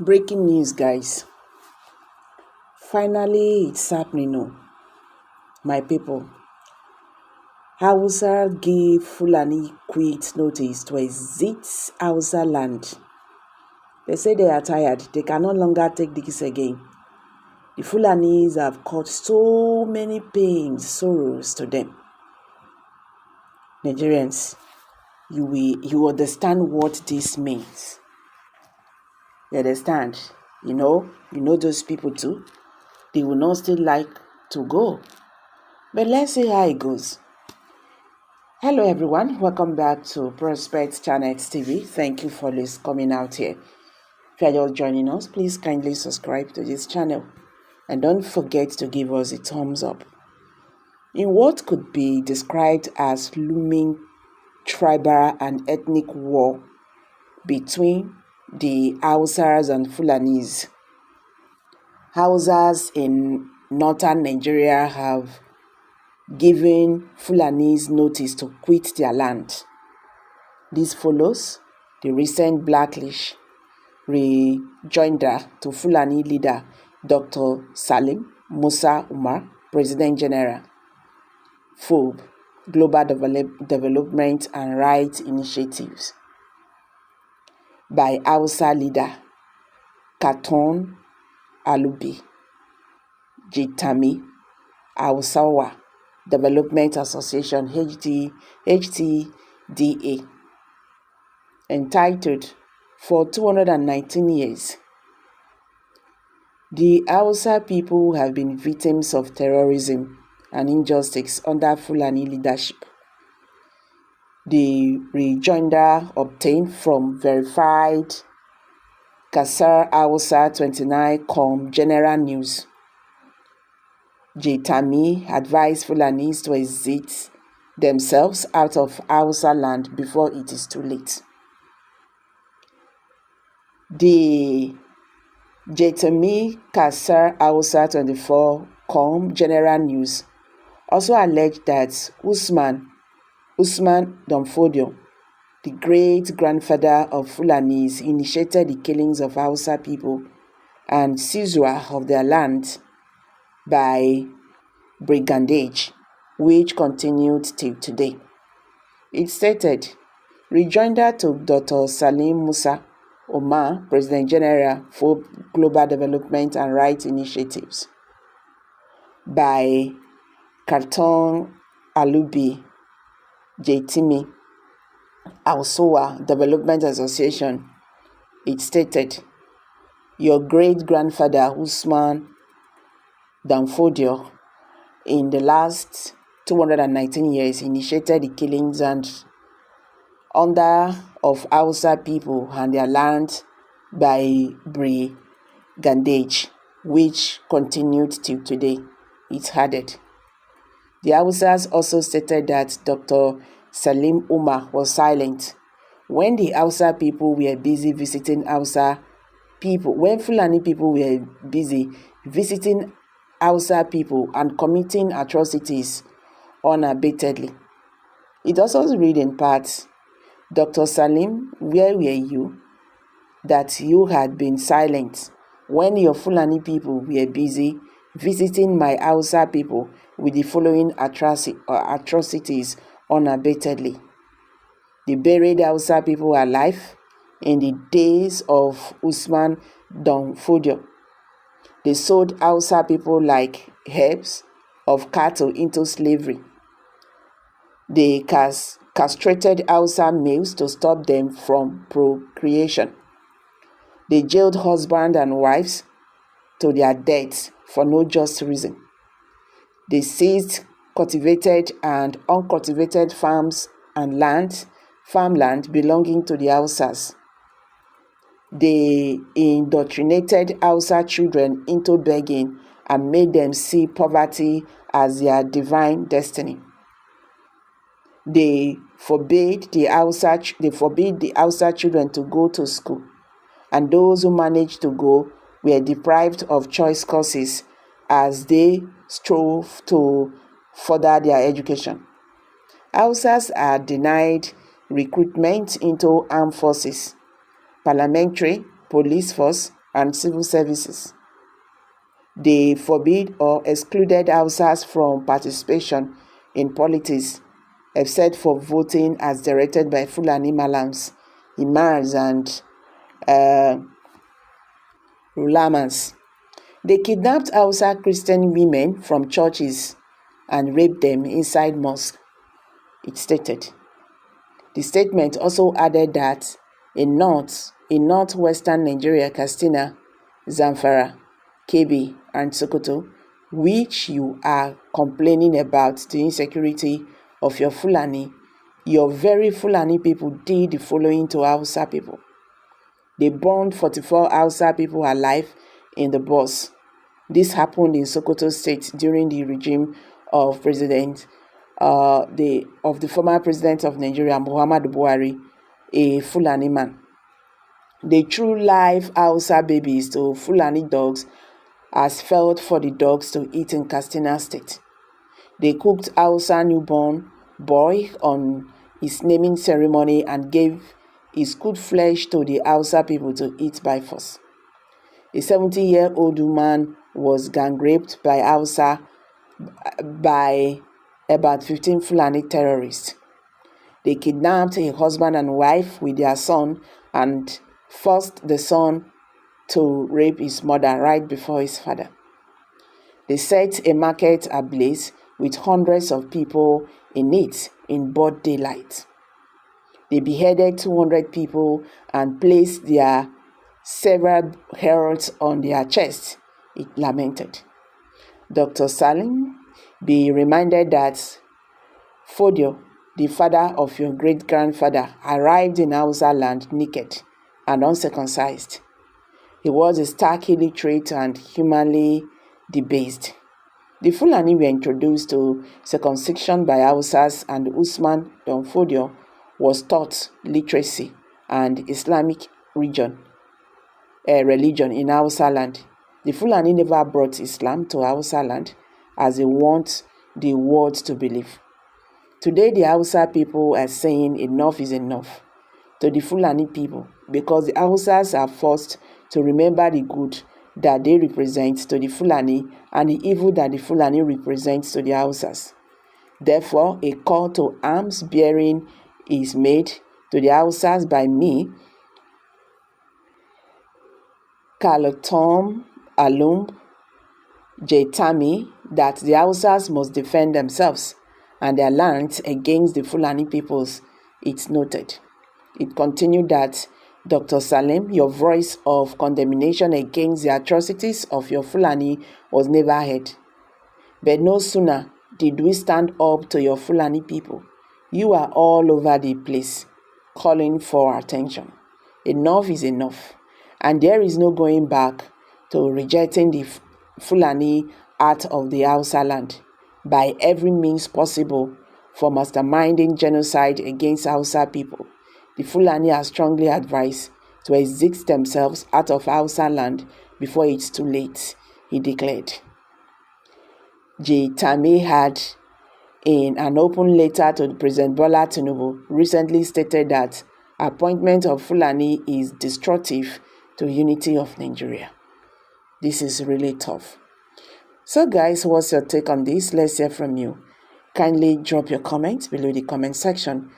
Breaking news, guys. Finally, it's happening. Oh, my people. Hausa give Fulani quit notice to exit Hausa land. They say they are tired. They can no longer take this again. The Fulanis have caused so many pains, sorrows to them. Nigerians, you understand what this means. You understand? You know those people too. They will not still like to go. But let's see how it goes. Hello everyone, welcome back to Prospect Channel TV. Thank you for coming out here. If you are just joining us, please kindly subscribe to this channel. And don't forget to give us a thumbs up. In what could be described as looming tribal and ethnic war between the Hausas and Fulanis, Hausas in northern Nigeria have given Fulanis notice to quit their land. This follows the recent blacklist rejoinder to Fulani leader Dr. Salim Musa Umar, President General, FOB, Global Development and Rights Initiatives, by Hausa leader Katon Alubi, Jitami, Hausawa Development Association, HTDA, entitled For 219 Years. The Hausa people have been victims of terrorism and injustice under Fulani leadership. The rejoinder obtained from verified Kasar Hausa 29.com General News. Jitami advised Fulanis to exit themselves out of Hausa land before it is too late. The Jitami Kasar Hausa 24.com General News also alleged that Usman Domfodio, the great-grandfather of Fulanis, initiated the killings of Hausa people and seizure of their land by brigandage, which continued till today. It stated, rejoinder to Dr. Salim Musa Omar, President General for Global Development and Rights Initiatives, by Karton Alubi, Jtimi, Hausawa Development Association. It stated, your great-grandfather Usman Danfodio, in the last 219 years, initiated the killings and of Hausa people and their land by brigandage, which continued till today. It added. The Hausas also stated that Dr. Salim Umar was silent when the Hausa people were busy visiting Hausa people, when Fulani people were busy visiting Hausa people and committing atrocities unabatedly. It also read in part, Dr. Salim, where were you that you had been silent when your Fulani people were busy visiting my Hausa people with the following atrocities unabatedly? They buried Hausa people alive in the days of Usman Domfodio. They sold Hausa people like herbs of cattle into slavery. They castrated Hausa males to stop them from procreation. They jailed husbands and wives to their deaths for no just reason. They seized cultivated and uncultivated farms and farmland belonging to the Hausas. They indoctrinated Hausa children into begging and made them see poverty as their divine destiny. They forbade the Hausa children to go to school, and those who managed to go were deprived of choice courses as they strove to further their education. Hausas are denied recruitment into armed forces, parliamentary, police force, and civil services. They forbid or excluded Hausas from participation in politics, except for voting as directed by Fulani Malams, Imams, and Ulamas. They kidnapped Hausa Christian women from churches and raped them inside mosques, it stated. The statement also added that in northwestern Nigeria, Katsina, Zamfara, Kebbi, and Sokoto, which you are complaining about the insecurity of your Fulani, your very Fulani people did the following to Hausa people. They burned 44 Hausa people alive in the bus. This happened in Sokoto State during the regime of the former president of Nigeria, Muhammadu Buhari, a Fulani man. They threw live Hausa babies to Fulani dogs as felt for the dogs to eat in Katsina State. They cooked Hausa newborn boy on his naming ceremony and gave his good flesh to the Hausa people to eat by force. A 70-year-old woman was gang raped by about 15 Fulani terrorists. They kidnapped a husband and wife with their son and forced the son to rape his mother right before his father. They set a market ablaze with hundreds of people in it in broad daylight. They beheaded 200 people and placed their severed heralds on their chests, it lamented. Dr. Salim, be reminded that Fodio, the father of your great-grandfather, arrived in Hausa land naked and uncircumcised. He was a stark illiterate and humanly debased. The Fulani were introduced to circumcision by Hausas, and Usman Don Fodio was taught literacy and Islamic religion in Hausa land. The Fulani never brought Islam to Hausa land as they want the world to believe. Today, the Hausa people are saying enough is enough to the Fulani people because the Hausas are forced to remember the good that they represent to the Fulani and the evil that the Fulani represents to the Hausas. Therefore, a call to arms bearing is made to the Hausas by me, Kalotom Alum Jaitami, that the Hausas must defend themselves and their lands against the Fulani peoples, it noted. It continued that, Dr. Salim, your voice of condemnation against the atrocities of your Fulani was never heard. But no sooner did we stand up to your Fulani people, you are all over the place calling for attention. Enough is enough, and there is no going back to rejecting the Fulani out of the Hausa land by every means possible for masterminding genocide against Hausa people. The Fulani are strongly advised to exit themselves out of Hausa land before it's too late, he declared. J. Tame had, in an open letter to President Bola Tinubu, recently stated that appointment of Fulani is destructive to unity of Nigeria. This is really tough. So guys, what's your take on this? Let's hear from you. Kindly drop your comments below the comment section.